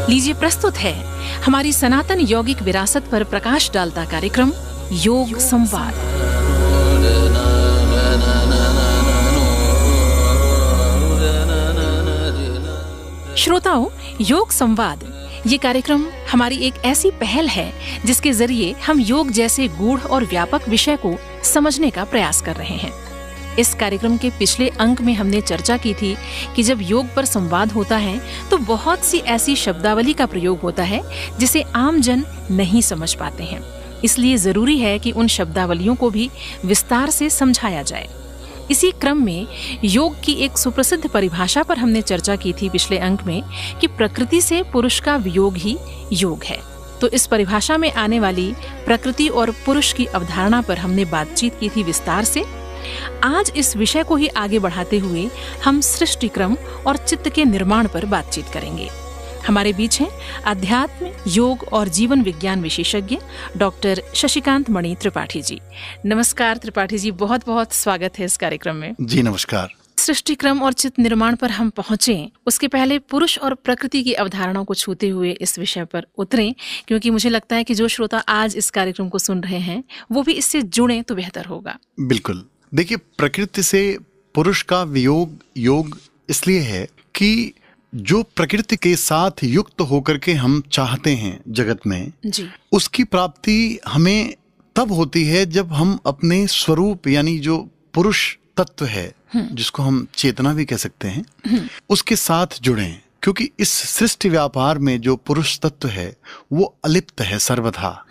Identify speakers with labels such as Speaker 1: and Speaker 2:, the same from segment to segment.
Speaker 1: लीजिए प्रस्तुत है हमारी सनातन यौगिक विरासत पर प्रकाश डालता कार्यक्रम योग संवाद। श्रोताओं, योग संवाद ये कार्यक्रम हमारी एक ऐसी पहल है जिसके जरिए हम योग जैसे गूढ़ और व्यापक विषय को समझने का प्रयास कर रहे हैं। इस कार्यक्रम के पिछले अंक में हमने चर्चा की थी कि जब योग पर संवाद होता है तो बहुत सी ऐसी शब्दावली का प्रयोग होता है जिसे आम जन नहीं समझ पाते हैं। इसलिए जरूरी है कि उन शब्दावलियों को भी विस्तार से समझाया जाए। इसी क्रम में योग की एक सुप्रसिद्ध परिभाषा पर हमने चर्चा की थी पिछले अंक में कि प्रकृति से पुरुष का वियोग ही योग है। तो इस परिभाषा में आने वाली प्रकृति और पुरुष की अवधारणा पर हमने बातचीत की थी विस्तार से। आज इस विषय को ही आगे बढ़ाते हुए हम सृष्टि क्रम और चित्त के निर्माण पर बातचीत करेंगे। हमारे बीच हैं अध्यात्म, योग और जीवन विज्ञान विशेषज्ञ डॉक्टर शशिकांत मणि त्रिपाठी जी। नमस्कार त्रिपाठी जी, बहुत बहुत स्वागत है इस कार्यक्रम में।
Speaker 2: जी नमस्कार।
Speaker 1: सृष्टि क्रम और चित्त निर्माण पर हम पहुंचे, उसके पहले पुरुष और प्रकृति की अवधारणाओं को छूते हुए इस विषय पर उतरें, क्योंकि मुझे लगता है कि जो श्रोता आज इस कार्यक्रम को सुन रहे हैं वो भी इससे जुड़े तो बेहतर होगा।
Speaker 2: बिल्कुल। देखिए, प्रकृति से पुरुष का वियोग योग इसलिए है कि जो प्रकृति के साथ युक्त होकर के हम चाहते हैं जगत में
Speaker 1: जी,
Speaker 2: उसकी प्राप्ति हमें तब होती है जब हम अपने स्वरूप यानी जो पुरुष तत्व है, जिसको हम चेतना भी कह सकते हैं, उसके साथ जुड़ें। क्योंकि इस सृष्टि व्यापार में जो पुरुष तत्व है वो अलिप्त है सर्वथा,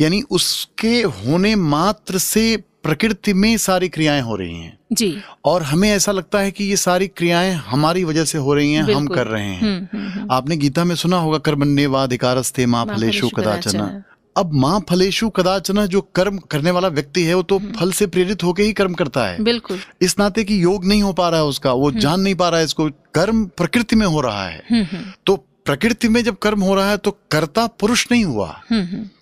Speaker 2: यानी उसके होने मात्र से प्रकृति में सारी क्रियाएं हो रही हैं
Speaker 1: जी।
Speaker 2: और हमें ऐसा लगता है कि ये सारी क्रियाएं हमारी वजह से हो रही हैं, हम कर रहे हैं। आपने गीता में सुना होगा, कर्मण्येवाधिकारस्ते मा फलेषु कदाचन। अब माँ फलेषु कदाचन, जो कर्म करने वाला व्यक्ति है वो तो फल से प्रेरित होकर ही कर्म करता है।
Speaker 1: बिल्कुल।
Speaker 2: इस नाते कि योग नहीं हो पा रहा है उसका, वो जान नहीं पा रहा है इसको, कर्म प्रकृति में हो रहा है। तो प्रकृति में जब कर्म हो रहा है तो कर्ता पुरुष नहीं हुआ,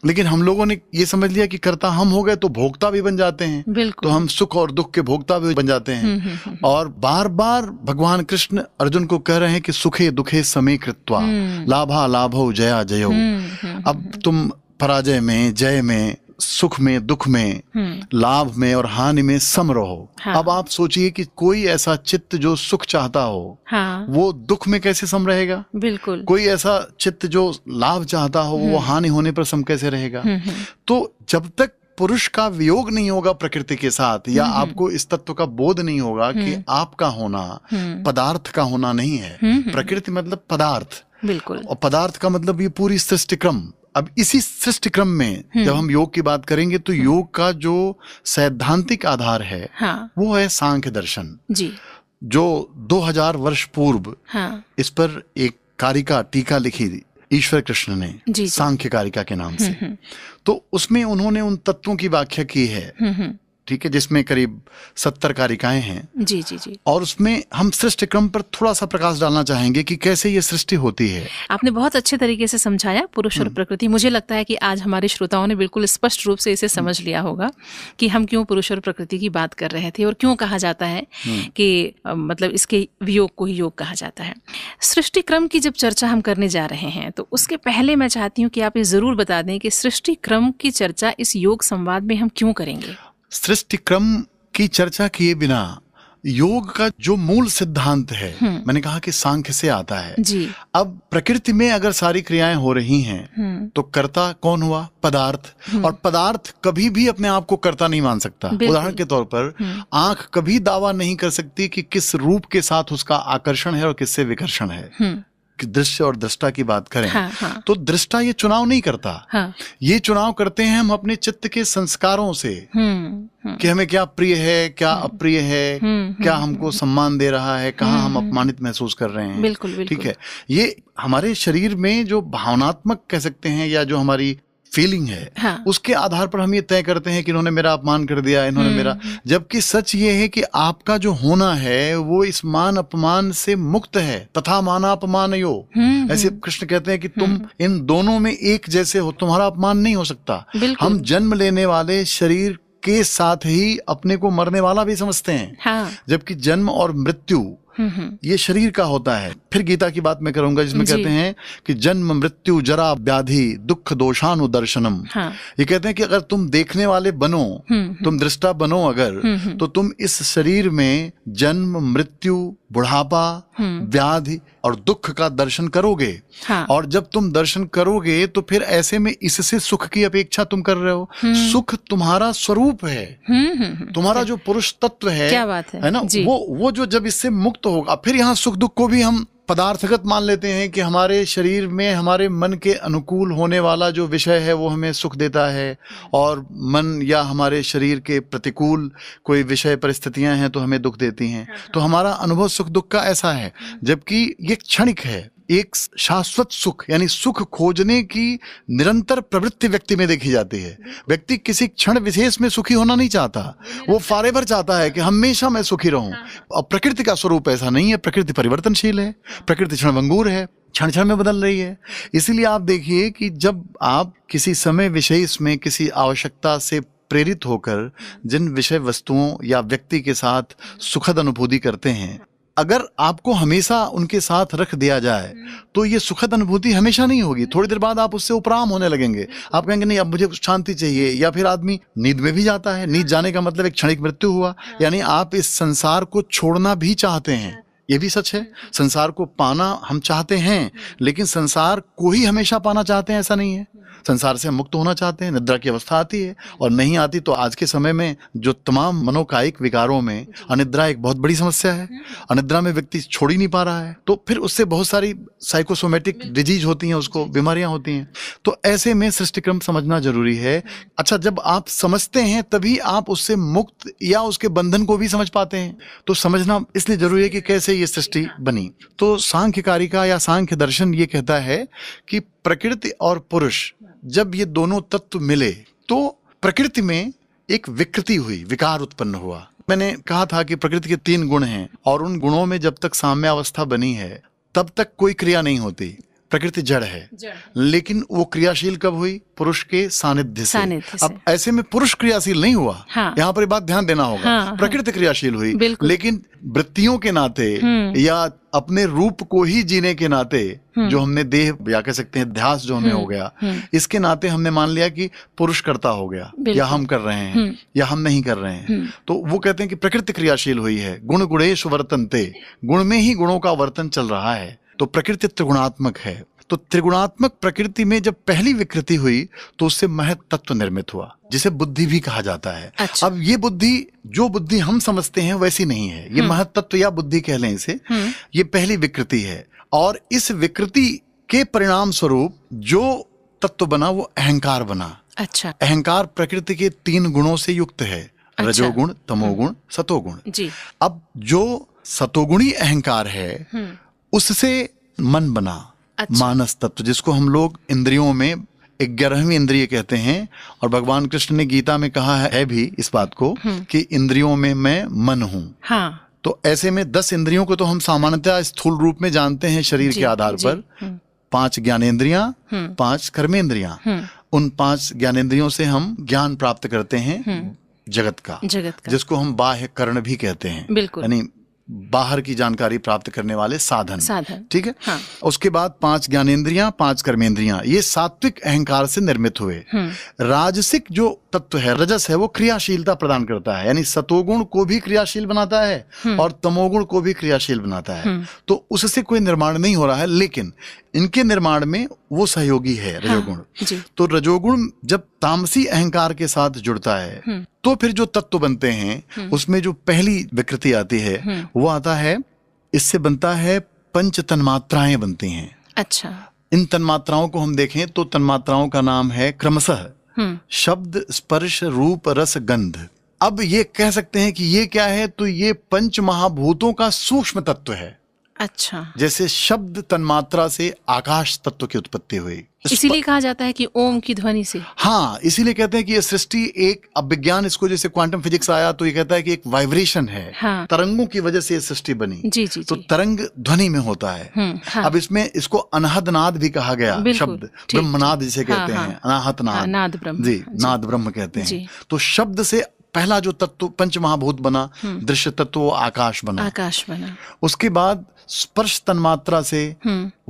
Speaker 2: लेकिन हम लोगों ने ये समझ लिया कि कर्ता हम हो गए तो भोक्ता भी बन जाते हैं। तो हम सुख और दुख के भोक्ता भी बन जाते हैं। और बार बार भगवान कृष्ण अर्जुन को कह रहे हैं कि सुखे दुखे समे कृत्वा लाभा लाभो जया जयो। अब तुम पराजय में, जय में, सुख में, दुख में, लाभ में और हानि में सम रहो।
Speaker 1: हाँ।
Speaker 2: अब आप सोचिए कि कोई ऐसा चित्त जो सुख चाहता हो,
Speaker 1: हाँ,
Speaker 2: वो दुख में कैसे सम रहेगा?
Speaker 1: बिल्कुल।
Speaker 2: कोई ऐसा चित्त जो लाभ चाहता हो, वो हानि होने पर सम कैसे रहेगा? तो जब तक पुरुष का वियोग नहीं होगा प्रकृति के साथ, या आपको इस तत्व का बोध नहीं होगा कि आपका होना पदार्थ का होना नहीं है। प्रकृति मतलब पदार्थ,
Speaker 1: बिल्कुल।
Speaker 2: और पदार्थ का मतलब ये पूरी सृष्टि क्रम। अब इसी सृष्टि क्रम में जब हम योग की बात करेंगे तो योग का जो सैद्धांतिक आधार है,
Speaker 1: हाँ,
Speaker 2: वो है सांख्य दर्शन
Speaker 1: जी,
Speaker 2: जो 2000 वर्ष पूर्व
Speaker 1: हाँ,
Speaker 2: इस पर एक कारिका टीका लिखी ईश्वर कृष्ण ने,
Speaker 1: जी,
Speaker 2: सांख्य कारिका के नाम से। तो उसमें उन्होंने उन तत्वों की व्याख्या की है, ठीक है, जिसमें करीब 70 कारिकाएं हैं।
Speaker 1: जी जी जी।
Speaker 2: और उसमें हम सृष्टि क्रम पर थोड़ा सा प्रकाश डालना चाहेंगे कि कैसे ये सृष्टि होती है।
Speaker 1: आपने बहुत अच्छे तरीके से समझाया पुरुष और प्रकृति। मुझे लगता है कि आज हमारे श्रोताओं ने बिल्कुल स्पष्ट रूप से इसे समझ लिया होगा कि हम क्यों पुरुष और प्रकृति की बात कर रहे थे और क्यों कहा जाता है कि मतलब इसके वियोग को ही योग कहा जाता है। सृष्टि क्रम की जब चर्चा हम करने जा रहे हैं तो उसके पहले मैं चाहती हूँ कि आप ये जरूर बता दें कि सृष्टि क्रम की चर्चा इस योग संवाद में हम क्यों करेंगे।
Speaker 2: सृष्टि क्रम की चर्चा किए बिना योग का जो मूल सिद्धांत है, मैंने कहा कि सांख्य से आता है
Speaker 1: जी।
Speaker 2: अब प्रकृति में अगर सारी क्रियाएं हो रही हैं तो कर्ता कौन हुआ? पदार्थ। और पदार्थ कभी भी अपने आप को कर्ता नहीं मान सकता। उदाहरण के तौर पर आंख कभी दावा नहीं कर सकती कि किस रूप के साथ उसका आकर्षण है और किससे विकर्षण है। दृश्य और दृष्टा की बात करें,
Speaker 1: हाँ।
Speaker 2: तो दृष्टा ये चुनाव नहीं करता।
Speaker 1: हाँ।
Speaker 2: ये चुनाव करते हैं हम अपने चित्त के संस्कारों से कि हमें क्या प्रिय है, क्या अप्रिय है, क्या हमको सम्मान दे रहा है, कहाँ हम अपमानित महसूस कर रहे हैं।
Speaker 1: बिल्कुल।
Speaker 2: ठीक है, ये हमारे शरीर में जो भावनात्मक कह सकते हैं या जो हमारी फीलिंग है, हाँ, उसके आधार पर हम ये तय करते हैं कि इन्होंने मेरा अपमान कर दिया, इन्होंने मेरा, जबकि सच ये है कि आपका जो होना है वो इस मान अपमान से मुक्त है। तथा मानापमान यो, ऐसे कृष्ण कहते हैं कि तुम इन दोनों में एक जैसे हो, तुम्हारा अपमान नहीं हो सकता। हम जन्म लेने वाले शरीर के साथ ही अपने को मरने वाला भी समझते हैं, हाँ, जबकि जन्म और मृत्यु ये शरीर का होता है। फिर गीता की बात मैं करूंगा जिसमें कहते हैं कि जन्म मृत्यु जरा व्याधि दुख दोषानुदर्शनम। ये कहते हैं कि अगर तुम देखने वाले बनो, तुम दृष्टा बनो अगर, तो तुम इस शरीर में जन्म मृत्यु बुढ़ापा व्याधि और दुख का दर्शन करोगे। और जब तुम दर्शन करोगे तो फिर ऐसे में इससे सुख की अपेक्षा तुम कर रहे हो। सुख तुम्हारा स्वरूप है, तुम्हारा जो पुरुष तत्व है,
Speaker 1: क्या बात
Speaker 2: है ना, वो जो जब इससे मुक्त होगा, फिर यहाँ सुख दुख को भी हम पदार्थगत मान लेते हैं कि हमारे शरीर में हमारे मन के अनुकूल होने वाला जो विषय है वो हमें सुख देता है, और मन या हमारे शरीर के प्रतिकूल कोई विषय परिस्थितियां हैं तो हमें दुख देती हैं। तो हमारा अनुभव सुख दुख का ऐसा है, जबकि ये क्षणिक है। एक शाश्वत सुख यानी सुख खोजने की निरंतर प्रवृत्ति व्यक्ति में देखी जाती है। व्यक्ति किसी क्षण विशेष में सुखी होना नहीं चाहता, वो फॉरएवर चाहता है कि हमेशा मैं सुखी रहूं। और प्रकृति का स्वरूप ऐसा नहीं है, प्रकृति परिवर्तनशील है, प्रकृति क्षणभंगुर है, क्षण क्षण में बदल रही है। इसीलिए आप देखिए कि जब आप किसी समय विशेष में किसी आवश्यकता से प्रेरित होकर जिन विषय वस्तुओं या व्यक्ति के साथ सुखद अनुभूति करते हैं, अगर आपको हमेशा उनके साथ रख दिया जाए तो ये सुखद अनुभूति हमेशा नहीं होगी। थोड़ी देर बाद आप उससे उपराम होने लगेंगे, आप कहेंगे नहीं अब मुझे शांति चाहिए, या फिर आदमी नींद में भी जाता है। नींद जाने का मतलब एक क्षणिक मृत्यु हुआ, यानी आप इस संसार को छोड़ना भी चाहते हैं। ये भी सच है, संसार को पाना हम चाहते हैं, लेकिन संसार को ही हमेशा पाना चाहते हैं ऐसा नहीं है। संसार से मुक्त होना चाहते हैं। निद्रा की अवस्था आती है और नहीं आती तो आज के समय में जो तमाम मनोकायिक विकारों में अनिद्रा एक बहुत बड़ी समस्या है। अनिद्रा में व्यक्ति छोड़ ही नहीं पा रहा है, तो फिर उससे बहुत सारी साइकोसोमेटिक डिजीज होती हैं, उसको बीमारियां होती हैं। तो ऐसे में सृष्टिक्रम समझना जरूरी है। अच्छा, जब आप समझते हैं तभी आप उससे मुक्त या उसके बंधन को भी समझ पाते हैं। तो समझना इसलिए जरूरी है कि कैसे ये सृष्टि बनी। तो सांख्य कारिका या सांख्य दर्शन ये कहता है कि प्रकृति और पुरुष जब ये दोनों तत्व मिले तो प्रकृति में एक विकृति हुई, विकार उत्पन्न हुआ। मैंने कहा था कि प्रकृति के 3 गुण हैं और उन गुणों में जब तक साम्यावस्था बनी है तब तक कोई क्रिया नहीं होती। प्रकृति जड़ है, लेकिन वो क्रियाशील कब हुई? पुरुष के सानिध्य से। अब ऐसे में पुरुष क्रियाशील नहीं हुआ।
Speaker 1: हाँ।
Speaker 2: यहाँ पर ये बात ध्यान देना होगा। हाँ, प्रकृति क्रियाशील हुई, लेकिन वृत्तियों के नाते या अपने रूप को ही जीने के नाते जो हमने देह या कह सकते हैं ध्यास जो हमें हो गया, इसके नाते हमने मान लिया कि पुरुष कर्ता हो गया, या हम कर रहे हैं या हम नहीं कर रहे हैं। तो वो कहते हैं कि प्रकृति क्रियाशील हुई है। गुण गुणेषु वर्तन्ते, गुण में ही गुणों का वर्तन चल रहा है। तो प्रकृति त्रिगुणात्मक है। तो त्रिगुणात्मक प्रकृति में जब पहली विकृति हुई तो उससे महत तत्व निर्मित हुआ, जिसे बुद्धि भी कहा जाता है।
Speaker 1: अच्छा।
Speaker 2: अब ये बुद्धि, जो बुद्धि हम समझते हैं वैसी नहीं है, ये महत तत्व या बुद्धि कह लें इसे, ये पहली विकृति है। और इस विकृति के परिणाम स्वरूप जो तत्व बना वो अहंकार बना।
Speaker 1: अच्छा।
Speaker 2: अहंकार प्रकृति के 3 गुणों से युक्त है। अच्छा। रजोगुण, तमोगुण, सतोगुण। जी। अब जो सतोगुणी अहंकार है उससे मन बना। अच्छा। मानस तत्व, जिसको हम लोग इंद्रियों में 11वीं इंद्रिय कहते हैं। और भगवान कृष्ण ने गीता में कहा है भी इस बात को कि इंद्रियों में मैं मन हूं। हाँ। तो ऐसे में 10 इंद्रियों को तो हम सामान्यतः स्थूल रूप में जानते हैं शरीर के आधार पर। 5 ज्ञानेंद्रियां, 5 कर्मेंद्रियां। उन 5 ज्ञानेंद्रियों से हम ज्ञान प्राप्त करते हैं जगत का, जिसको हम बाह्य कर्ण भी कहते हैं। यानी बाहर की जानकारी प्राप्त करने वाले साधन। ठीक है। हाँ। उसके बाद 5 ज्ञानेंद्रियां, 5 कर्मेंद्रियां, ये सात्विक अहंकार से निर्मित हुए। राजसिक जो तत्व है, रजस है, वो क्रियाशीलता प्रदान करता है, यानी सतोगुण को भी क्रियाशील बनाता है और तमोगुण को भी क्रियाशील बनाता है। तो उससे कोई निर्माण नहीं हो रहा है, लेकिन इनके निर्माण में वो सहयोगी है रजोगुण। हाँ। तो रजोगुण जब तामसी अहंकार के साथ जुड़ता है तो फिर जो तत्व बनते हैं उसमें जो पहली विकृति आती है वो आता है, इससे बनता है 5 तन्मात्राएं बनती हैं। अच्छा। इन तन्मात्राओं को हम देखें तो तन्मात्राओं का नाम है क्रमशः शब्द, स्पर्श, रूप, रस, गंध। अब ये कह सकते हैं कि ये क्या है, तो ये 5 महाभूतों का सूक्ष्म तत्व है। अच्छा। जैसे शब्द तन्मात्रा से आकाश तत्व की उत्पत्ति हुई,
Speaker 1: इसीलिए कहा जाता है कि ओम की ध्वनि से।
Speaker 2: हाँ, इसीलिए कहते हैं कि ये सृष्टि एक, अब विज्ञान इसको, जैसे क्वांटम फिजिक्स आया तो ये कहता है कि एक वाइब्रेशन है। हाँ। तरंगों की वजह से ये सृष्टि बनी। जी, जी, तो तरंग ध्वनि में होता है। हाँ। अब इसमें इसको अनाहत नाद भी कहा गया, शब्द ब्रह्मनाद जिसे कहते हैं, अनाहत नाद। नाद ब्रह्म। जी, नाद ब्रह्म कहते हैं। तो शब्द से पहला जो तत्व पंच महाभूत बना, दृश्य तत्व, वो आकाश बना।
Speaker 1: आकाश बना।
Speaker 2: उसके बाद स्पर्श तन्मात्रा से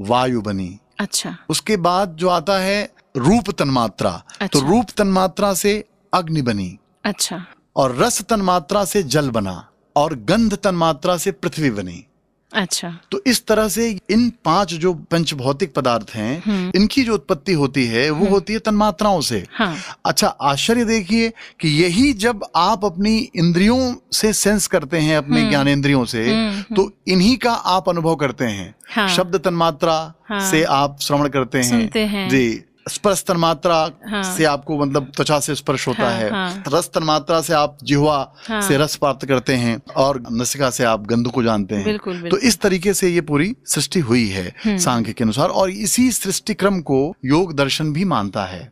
Speaker 2: वायु बनी।
Speaker 1: अच्छा।
Speaker 2: उसके बाद जो आता है रूप तन्मात्रा,
Speaker 1: अच्छा।
Speaker 2: तो रूप तन्मात्रा से अग्नि बनी।
Speaker 1: अच्छा।
Speaker 2: और रस तन्मात्रा से जल बना, और गंध तन्मात्रा से पृथ्वी बनी।
Speaker 1: अच्छा।
Speaker 2: तो इस तरह से इन 5 जो पंच भौतिक पदार्थ हैं, इनकी जो उत्पत्ति होती है वो होती है तन्मात्राओं से।
Speaker 1: हाँ।
Speaker 2: अच्छा, आश्चर्य देखिए कि यही जब आप अपनी इंद्रियों से सेंस करते हैं, अपने ज्ञानेंद्रियों से, तो इन्हीं का आप अनुभव करते हैं।
Speaker 1: हाँ।
Speaker 2: शब्द तन्मात्रा से आप श्रवण करते हैं,
Speaker 1: सुनते हैं।
Speaker 2: जी। स्पर्श तन्मात्रा से आपको मतलब त्वचा से स्पर्श होता है। रस तन्मात्रा से आप जिह्वा से रस प्राप्त करते हैं, और नासिका से आप गंध को जानते हैं।
Speaker 1: बिल्कुल, बिल्कुल।
Speaker 2: तो इस तरीके से ये पूरी सृष्टि हुई है सांख्य के अनुसार, और इसी सृष्टि क्रम को योग दर्शन भी मानता है।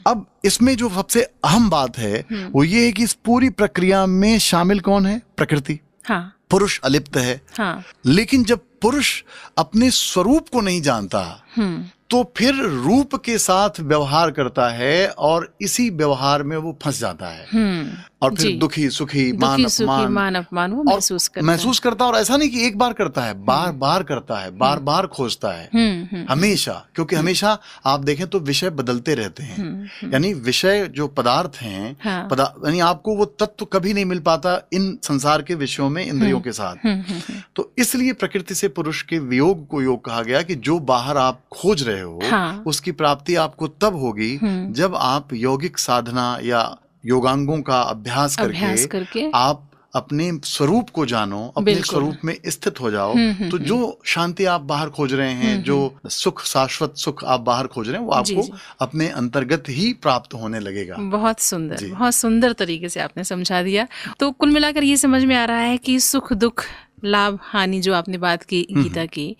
Speaker 2: अब इसमें जो सबसे अहम बात है वो ये है कि इस पूरी प्रक्रिया में शामिल कौन है? प्रकृति।
Speaker 1: हाँ।
Speaker 2: पुरुष अलिप्त है।
Speaker 1: हाँ।
Speaker 2: लेकिन जब पुरुष अपने स्वरूप को नहीं जानता तो फिर रूप के साथ व्यवहार करता है, और इसी व्यवहार में वो फंस जाता है। और फिर दुखी सुखी मान अपमान वो महसूस करता है। और ऐसा नहीं कि एक बार करता है, बार बार करता है, बार बार खोजता है, हमेशा। क्योंकि हमेशा आप देखें तो विषय बदलते रहते हैं। यानी विषय जो पदार्थ हैं, यानी आपको वो तत्व कभी नहीं मिल पाता इन संसार के विषयों में इंद्रियों के साथ। तो इसलिए प्रकृति से पुरुष के वियोग को योग कहा गया, कि जो बाहर आप खोज रहे हो उसकी प्राप्ति आपको तब होगी जब आप यौगिक साधना या योगांगों का अभ्यास करके आप अपने स्वरूप को जानो, अपने स्वरूप में स्थित हो जाओ। तो जो शांति आप बाहर खोज रहे हैं, जो सुख, शाश्वत सुख आप बाहर खोज रहे हैं, वो आपको अपने अंतर्गत ही प्राप्त होने लगेगा।
Speaker 1: बहुत सुंदर, बहुत सुंदर तरीके से आपने समझा दिया। तो कुल मिलाकर ये समझ में आ रहा है कि सुख दुख, लाभ हानि, जो आपने बात की गीता की,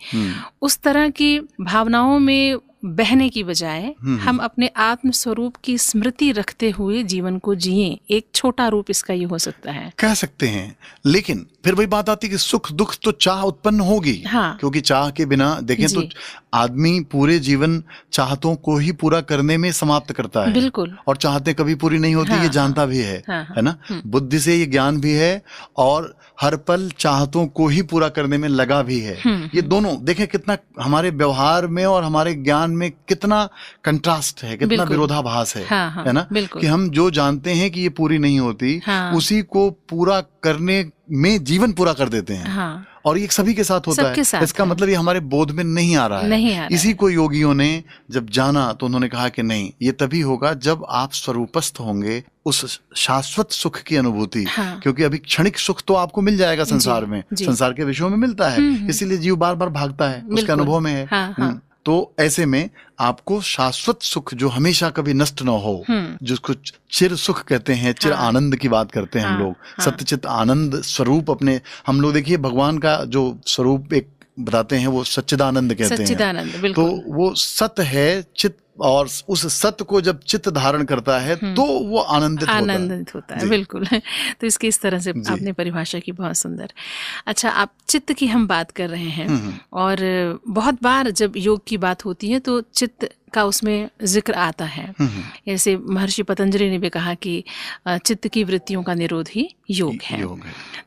Speaker 1: उस तरह की भावनाओं में बहने की बजाय हम अपने आत्म स्वरूप की स्मृति रखते हुए जीवन को जिएं। एक छोटा रूप इसका ये हो सकता है,
Speaker 2: कह सकते हैं। लेकिन फिर वही बात आती है कि सुख दुख तो चाह उत्पन्न होगी। हाँ। क्योंकि चाह के बिना देखें तो आदमी पूरे जीवन चाहतों को ही पूरा करने में समाप्त करता है।
Speaker 1: बिल्कुल।
Speaker 2: और चाहते कभी पूरी नहीं होती। हाँ, ये जानता भी है। हाँ, है ना। बुद्धि से ये ज्ञान भी है, और हर पल चाहतों को ही पूरा करने में लगा भी है। ये दोनों देखें कितना हमारे व्यवहार में और हमारे ज्ञान में कितना कंट्रास्ट है, कितना विरोधाभास है। हाँ, है ना। कि हम जो जानते हैं कि ये पूरी नहीं होती, उसी को पूरा करने में जीवन पूरा कर देते हैं। हाँ। और ये सभी के साथ होता है। इसका मतलब ये हमारे बोध में नहीं आ रहा है। इसी को योगियों ने जब जाना तो उन्होंने कहा कि नहीं, ये तभी होगा जब आप स्वरूपस्थ होंगे, उस शाश्वत सुख की अनुभूति। हाँ। क्योंकि अभी क्षणिक सुख तो आपको मिल जाएगा संसार में, संसार के विषयों में मिलता है, इसीलिए जीव बार बार भागता है, उसके अनुभव में है। हाँ। तो ऐसे में आपको शाश्वत सुख जो हमेशा कभी नष्ट न हो, जिसको चिर सुख कहते हैं, चिर आनंद की बात करते हैं हम लोग, सत्यचित आनंद स्वरूप अपने हम लोग देखिए भगवान का जो स्वरूप एक बताते हैं वो सच्चिदानंद कहते हैं। तो वो सत है, चित, और उस सत्य को जब चित्त धारण करता है तो वो आनंदित होता है।
Speaker 1: बिल्कुल। तो इसकी इस तरह से आपने परिभाषा की, बहुत सुंदर। अच्छा, आप चित्त की हम बात कर रहे हैं, और बहुत बार जब योग की बात होती है तो चित्त का उसमें जिक्र आता है। जैसे महर्षि पतंजलि ने भी कहा कि चित्त की वृत्तियों का निरोध ही योग है।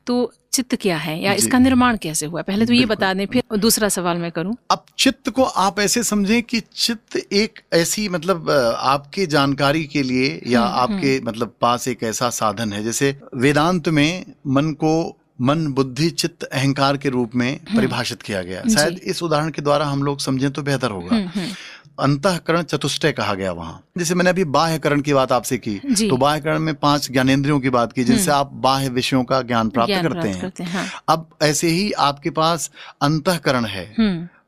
Speaker 1: तो चित्त क्या है, या इसका निर्माण कैसे हुआ? पहले तो ये बता दें, फिर दूसरा सवाल मैं करूं।
Speaker 2: अब चित्त को आप ऐसे समझें कि चित्त एक ऐसी मतलब आपके जानकारी के लिए या आपके मतलब पास एक ऐसा साधन है। जैसे वेदांत में मन को मन, बुद्धि, चित्त, अहंकार के रूप में परिभाषित किया गया। शायद इस उदाहरण के द्वारा हम लोग समझें तो बेहतर होगा। अंतःकरण चतुष्टय कहा गया वहां। जैसे मैंने अभी बाह्यकरण की बात आपसे की, तो बाह्यकरण में 5 ज्ञानेंद्रियों की बात की, जिनसे आप बाह्य विषयों का ज्ञान प्राप्त करते हैं। हाँ। अब ऐसे ही आपके पास अंतःकरण है,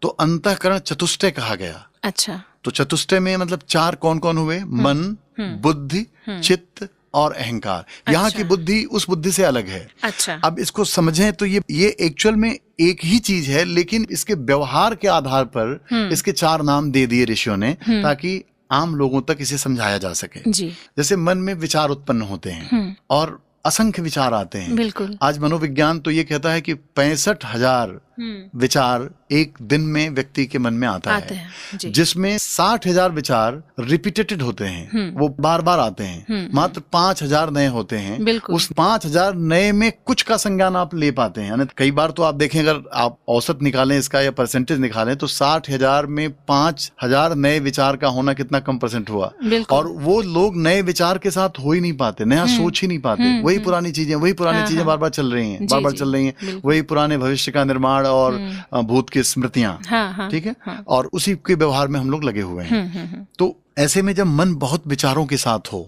Speaker 2: तो अंतःकरण चतुष्टय कहा गया।
Speaker 1: अच्छा।
Speaker 2: तो चतुष्टय में मतलब 4 कौन कौन हुए? मन, बुद्धि, चित्त और अहंकार। यहाँ की बुद्धि उस बुद्धि से अलग है। अच्छा। अब इसको समझें तो ये एक्चुअल में एक ही चीज है, लेकिन इसके व्यवहार के आधार पर इसके 4 नाम दे दिए ऋषियों ने, ताकि आम लोगों तक इसे समझाया जा सके। जी। जैसे मन में विचार उत्पन्न होते हैं और असंख्य विचार आते हैं। बिल्कुल। आज मनोविज्ञान तो ये कहता है कि 65,000 विचार एक दिन में व्यक्ति के मन में आता है, जिसमें 60,000 विचार रिपीटेड होते हैं, वो बार बार आते हैं, मात्र 5,000 नए होते हैं। उस 5,000 नए में कुछ का संज्ञान आप ले पाते हैं। कई बार तो आप देखें, अगर आप औसत निकालें इसका या परसेंटेज निकालें, तो 60,000 में 5,000 नए विचार का होना कितना कम परसेंट हुआ। और वो लोग नए विचार के साथ हो ही नहीं पाते, नया सोच ही नहीं पाते। वही पुरानी चीजें बार बार चल रही हैं, बार चल रही हैं, वही पुराने भविष्य का निर्माण और भूत की स्मृतियां, ठीक है, और उसी के व्यवहार में हम लोग लगे हुए हैं। तो ऐसे में जब मन बहुत विचारों के साथ हो,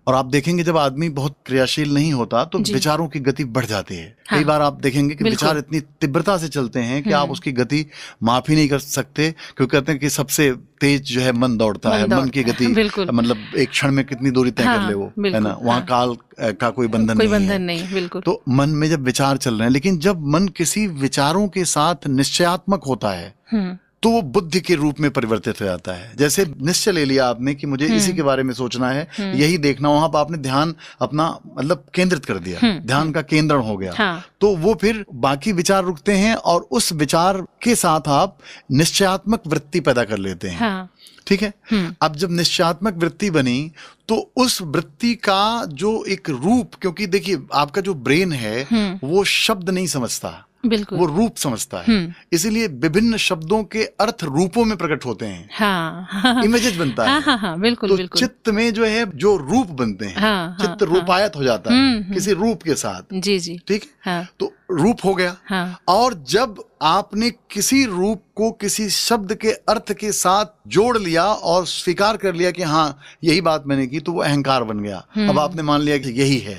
Speaker 2: और आप देखेंगे जब आदमी बहुत क्रियाशील नहीं होता तो विचारों की गति बढ़ जाती है। कई बार आप देखेंगे कि विचार इतनी तीव्रता से चलते हैं कि आप उसकी गति माफ ही नहीं कर सकते, क्योंकि कहते हैं कि सबसे तेज जो है मन दौड़ता है, मन की गति, मतलब एक क्षण में कितनी दूरी तय कर ले वो, है ना, वहाँ काल का कोई बंधन नहीं है। तो मन में जब विचार चल रहे हैं, लेकिन जब मन किसी विचारों के साथ निश्चयात्मक होता है तो वो बुद्धि के रूप में परिवर्तित हो जाता है। जैसे निश्चय ले लिया आपने कि मुझे इसी के बारे में सोचना है, यही देखना, वहां पर आपने ध्यान अपना मतलब केंद्रित कर दिया, ध्यान का केंद्रण हो गया। तो वो फिर बाकी विचार रुकते हैं और उस विचार के साथ आप निश्चयात्मक वृत्ति पैदा कर लेते हैं। ठीक है। अब जब निश्चयात्मक वृत्ति बनी तो उस वृत्ति का जो एक रूप, क्योंकि देखिए आपका जो ब्रेन है वो शब्द नहीं समझता, वो रूप समझता है, इसीलिए विभिन्न शब्दों के अर्थ रूपों में प्रकट होते हैं, इमेजेस बनता है। बिल्कुल, तो चित्त में जो है जो रूप बनते हैं, चित्त रूपायत हो जाता है किसी रूप के साथ। जी ठीक है। तो रूप हो गया, और जब आपने किसी रूप को किसी शब्द के अर्थ के साथ जोड़ लिया और स्वीकार कर लिया कि हाँ यही बात मैंने की, तो वो अहंकार बन गया। अब आपने मान लिया कि यही है,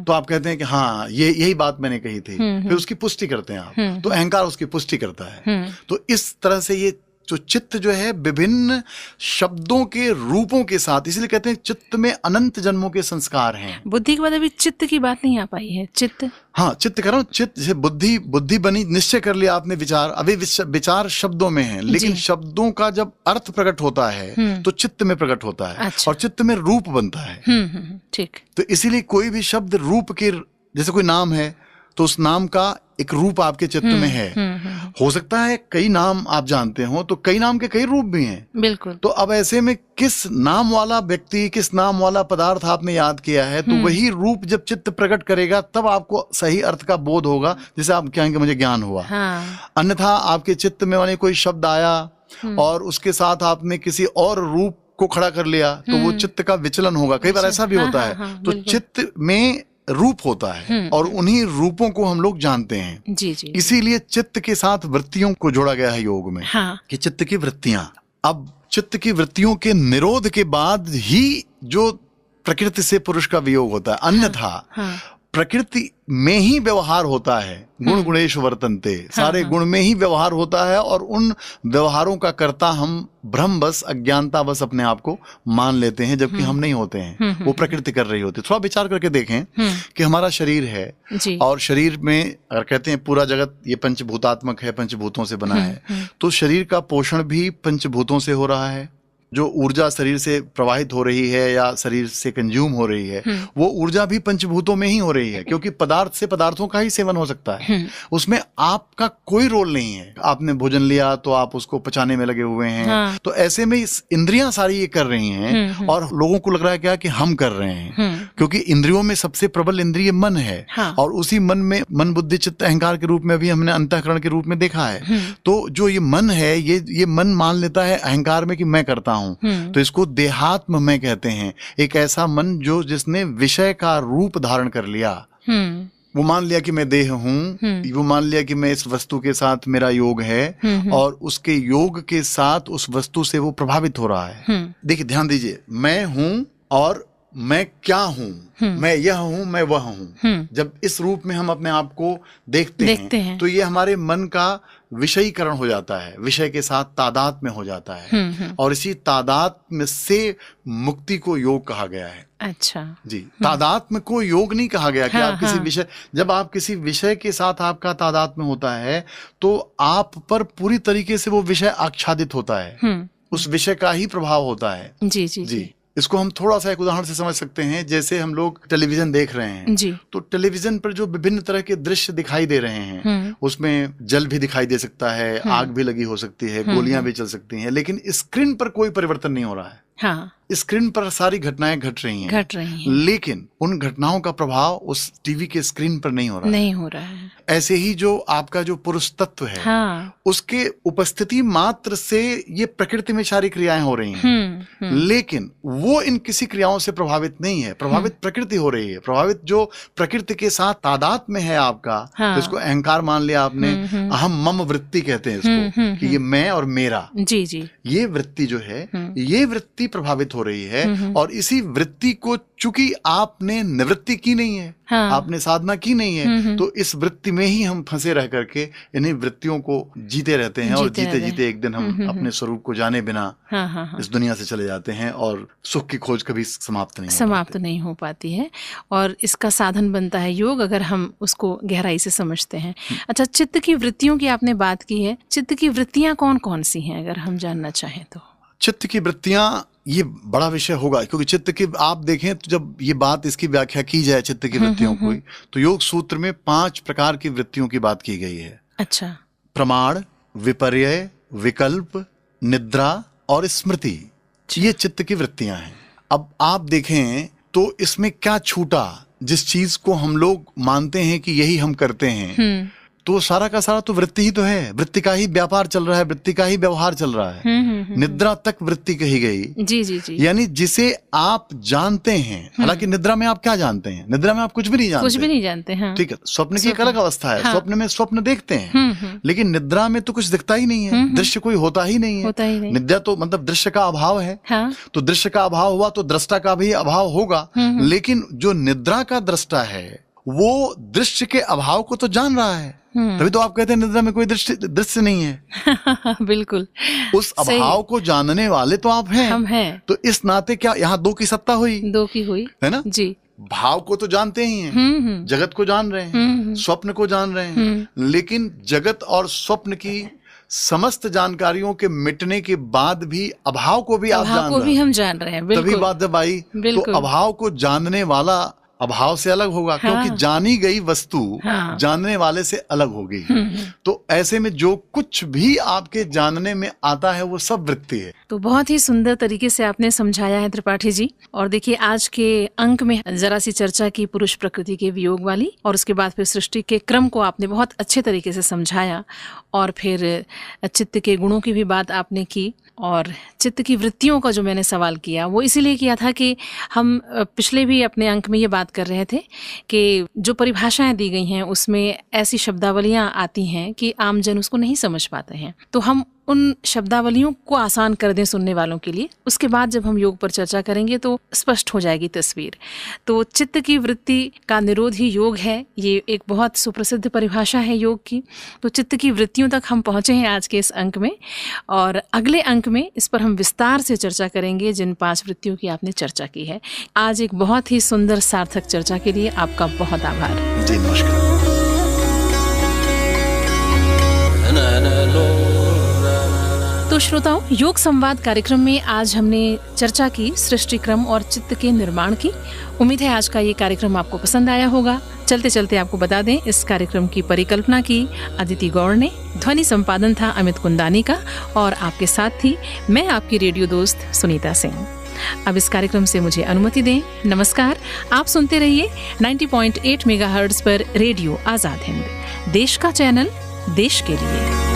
Speaker 2: तो आप कहते हैं कि हाँ यही बात मैंने कही थी, फिर उसकी पुष्टि करते हैं आप, तो अहंकार उसकी पुष्टि करता है। तो इस तरह से ये जो चित्त जो है विभिन्न शब्दों के रूपों के साथ, इसलिए कहते हैं चित्त में अनंत जन्मों के संस्कार हैं।
Speaker 1: बुद्धि के बाद अभी चित्त की बात नहीं आ पाई है। चित्त,
Speaker 2: हाँ चित्त करो, चित्त जैसे बुद्धि बनी, निश्चय कर लिया आपने विचार, अभी विचार शब्दों में है, लेकिन शब्दों का जब अर्थ प्रकट होता है तो चित्त में प्रकट होता है। अच्छा। और चित्त में रूप बनता है। ठीक। तो इसीलिए कोई भी शब्द रूप के, जैसे कोई नाम है तो उस नाम का एक रूप आपके चित्त में है। हो सकता है कई नाम आप जानते हो, तो कई नाम के कई रूप भी हैं। बिल्कुल। तो अब ऐसे में किस नाम वाला व्यक्ति, किस नाम वाला पदार्थ आपने याद किया है, तो वही रूप जब चित्त प्रकट करेगा तब आपको सही अर्थ का बोध होगा, जैसे आप कहेंगे मुझे ज्ञान हुआ। अन्यथा आपके चित्त में वाले कोई शब्द आया और उसके साथ आपने किसी और रूप को खड़ा कर लिया, तो वो चित्त का विचलन होगा। कई बार ऐसा भी होता है। तो चित्त में रूप होता है और उन्हीं रूपों को हम लोग जानते हैं। जी। इसीलिए चित्त के साथ वृत्तियों को जोड़ा गया है योग में। कि चित्त की वृत्तियां, अब चित्त की वृत्तियों के निरोध के बाद ही जो प्रकृति से पुरुष का वियोग होता है, अन्यथा प्रकृति में ही व्यवहार होता है। गुण गुणेश वर्तन्ते, सारे गुण में ही व्यवहार होता है, और उन व्यवहारों का कर्ता हम भ्रमवश, अज्ञानतावश अपने आप को मान लेते हैं, जबकि हम नहीं होते हैं, वो प्रकृति कर रही होती है। थोड़ा विचार करके देखें कि हमारा शरीर है और शरीर में अगर कहते हैं पूरा जगत ये पंचभूतात्मक है, पंचभूतों से बना है, तो शरीर का पोषण भी पंचभूतों से हो रहा है। जो ऊर्जा शरीर से प्रवाहित हो रही है या शरीर से कंज्यूम हो रही है, वो ऊर्जा भी पंचभूतों में ही हो रही है, क्योंकि पदार्थ से पदार्थों का ही सेवन हो सकता है, उसमें आपका कोई रोल नहीं है। आपने भोजन लिया तो आप उसको पचाने में लगे हुए हैं। तो ऐसे में इंद्रियां सारी ये कर रही हैं, और लोगों को लग रहा है क्या कि हम कर रहे हैं, क्योंकि इंद्रियों में सबसे प्रबल इंद्रिय मन है। और उसी मन में मन बुद्धि चित्त अहंकार के रूप में अभी हमने अंतःकरण के रूप में देखा है। तो जो ये मन है, ये मन मान लेता है अहंकार में कि मैं करता हूं, तो इसको देहात्म में कहते हैं। एक ऐसा मन जो जिसने विषय का रूप धारण कर लिया, वो मान लिया कि मैं देह हूँ, वो मान लिया कि मैं इस वस्तु के साथ मेरा योग है, और उसके योग के साथ उस वस्तु से वो प्रभावित हो रहा है। देखिए ध्यान दीजिए, मैं हूँ और मैं क्या हूँ, मैं यह हूँ, मैं वह हूँ। जब इस रूप में हम अपने आप को देखते हैं तो ये हमारे मन का विषयीकरण हो जाता है, विषय के साथ तादाद में हो जाता है, और इसी तादाद में से मुक्ति को योग कहा गया है। अच्छा जी। तादात्म्य को योग नहीं कहा गया कि आप किसी विषय, जब आप किसी विषय के साथ आपका तादात्म्य होता है तो आप पर पूरी तरीके से वो विषय आच्छादित होता है, उस विषय का ही प्रभाव होता है। जी। इसको हम थोड़ा सा एक उदाहरण से समझ सकते हैं। जैसे हम लोग टेलीविजन देख रहे हैं
Speaker 1: जी।
Speaker 2: तो टेलीविजन पर जो विभिन्न तरह के दृश्य दिखाई दे रहे हैं, उसमें जल भी दिखाई दे सकता है, आग भी लगी हो सकती है, गोलियां भी चल सकती हैं, लेकिन स्क्रीन पर कोई परिवर्तन नहीं हो रहा है।
Speaker 1: हाँ।
Speaker 2: स्क्रीन पर सारी घटनाएं घट रही हैं, लेकिन उन घटनाओं का प्रभाव उस टीवी के स्क्रीन पर नहीं हो रहा है। ऐसे ही जो आपका जो पुरुष तत्व है, हाँ। उसके उपस्थिति मात्र से ये प्रकृति में सारी क्रियाएं हो रही हैं, लेकिन वो इन किसी क्रियाओं से प्रभावित नहीं है। प्रभावित प्रकृति हो रही है। प्रभावित जो प्रकृति के साथ तादाद में है आपका, हाँ। तो इसको अहंकार मान लिया आपने। अहम मम वृत्ति कहते हैं इसको, कि ये मैं और मेरा, जी जी, ये वृत्ति जो है, ये वृत्ति प्रभावित हो रही है। और इसी वृत्ति को चूंकि आपने निवृत्ति की नहीं है, हाँ। आपने साधना की नहीं है, तो इस वृत्ति में ही हम फंसे रह करके इन्हीं वृत्तियों को जीते रहते हैं। और जीते जीते एक दिन हम अपने स्वरूप को जाने बिना इस दुनिया से चले जाते हैं और सुख की खोज कभी समाप्त नहीं हो पाती
Speaker 1: है। और इसका साधन बनता है योग, अगर हम उसको गहराई से समझते हैं। अच्छा, चित्त की वृत्तियों की आपने बात की है। चित्त की वृत्तियां कौन कौन सी हैं, अगर हम जानना चाहें तो?
Speaker 2: चित्त की वृत्तियां, ये बड़ा विषय होगा, क्योंकि चित्त की आप देखें तो जब ये बात इसकी व्याख्या की जाए चित्त की वृत्तियों को, तो योग सूत्र में 5 प्रकार की वृत्तियों की बात की गई है।
Speaker 1: अच्छा।
Speaker 2: प्रमाण, विपर्यय, विकल्प, निद्रा और स्मृति, ये चित्त की वृत्तियां हैं। अब आप देखें तो इसमें क्या छूटा, जिस चीज को हम लोग मानते हैं कि यही हम करते हैं, तो सारा का सारा तो वृत्ति ही तो है। वृत्ति का ही व्यापार चल रहा है, वृत्ति का ही व्यवहार चल रहा है। निद्रा तक वृत्ति कही गई, जी जी जी, यानी जिसे आप जानते हैं। हालांकि निद्रा में आप क्या जानते हैं? निद्रा में आप कुछ भी नहीं जानते, हाँ। ठीक है, स्वप्न की एक अलग अवस्था है, हाँ। स्वप्न में स्वप्न देखते हैं, लेकिन निद्रा में तो कुछ दिखता ही नहीं है, दृश्य कोई होता ही नहीं है। निद्रा तो मतलब दृश्य का अभाव है, हाँ। तो दृश्य का अभाव हुआ तो दृष्टा का भी अभाव होगा, लेकिन जो निद्रा का दृष्टा है वो दृश्य के अभाव को तो जान रहा है। तभी तो आप कहते हैं निद्रा में कोई दृश्य नहीं है।
Speaker 1: बिल्कुल,
Speaker 2: उस अभाव को जानने वाले तो आप हैं, हम हैं। तो इस नाते क्या यहाँ 2 की सत्ता हुई,
Speaker 1: 2 की हुई है ना जी।
Speaker 2: भाव को तो जानते ही हैं, जगत को जान रहे हैं, स्वप्न को जान रहे हैं, लेकिन जगत और स्वप्न की समस्त जानकारियों के मिटने के बाद भी अभाव को भी आप जान रहे हैं। तभी बात जब आई तो अभाव को जानने वाला अभाव से अलग होगा, हाँ। क्योंकि जानी गई वस्तु, हाँ। जानने वाले से अलग होगी। तो ऐसे में जो कुछ भी आपके जानने में आता है वो सब वृत्ति है।
Speaker 1: तो बहुत ही सुंदर तरीके से आपने समझाया है त्रिपाठी जी। और देखिए, आज के अंक में जरा सी चर्चा की पुरुष प्रकृति के वियोग वाली, और उसके बाद फिर सृष्टि के क्रम को आपने बहुत अच्छे तरीके से समझाया, और फिर चित्त के गुणों की भी बात आपने की। और चित्त की वृत्तियों का जो मैंने सवाल किया वो इसीलिए किया था कि हम पिछले भी अपने अंक में ये बात कर रहे थे कि जो परिभाषाएं दी गई हैं उसमें ऐसी शब्दावलियां आती हैं कि आमजन उसको नहीं समझ पाते हैं। तो हम उन शब्दावलियों को आसान कर दें सुनने वालों के लिए। उसके बाद जब हम योग पर चर्चा करेंगे तो स्पष्ट हो जाएगी तस्वीर। तो चित्त की वृत्ति का निरोध ही योग है, ये एक बहुत सुप्रसिद्ध परिभाषा है योग की। तो चित्त की वृत्तियों तक हम पहुंचे हैं आज के इस अंक में, और अगले अंक में इस पर हम विस्तार से चर्चा करेंगे जिन 5 वृत्तियों की आपने चर्चा की है। आज एक बहुत ही सुंदर सार्थक चर्चा के लिए आपका बहुत आभार
Speaker 2: जी। नमस्कार।
Speaker 1: तो श्रोताओं, योग संवाद कार्यक्रम में आज हमने चर्चा की सृष्टि क्रम और चित्त के निर्माण की। उम्मीद है आज का ये कार्यक्रम आपको पसंद आया होगा। चलते चलते आपको बता दें, इस कार्यक्रम की परिकल्पना की अदिति गौड़ ने, ध्वनि संपादन था अमित कुंदानी का, और आपके साथ थी मैं आपकी रेडियो दोस्त सुनीता सिंह। अब इस कार्यक्रम से मुझे अनुमति दें। नमस्कार। आप सुनते रहिए 90.8 मेगाहर्ट्ज पर रेडियो आजाद हिंद, देश का चैनल, देश के लिए।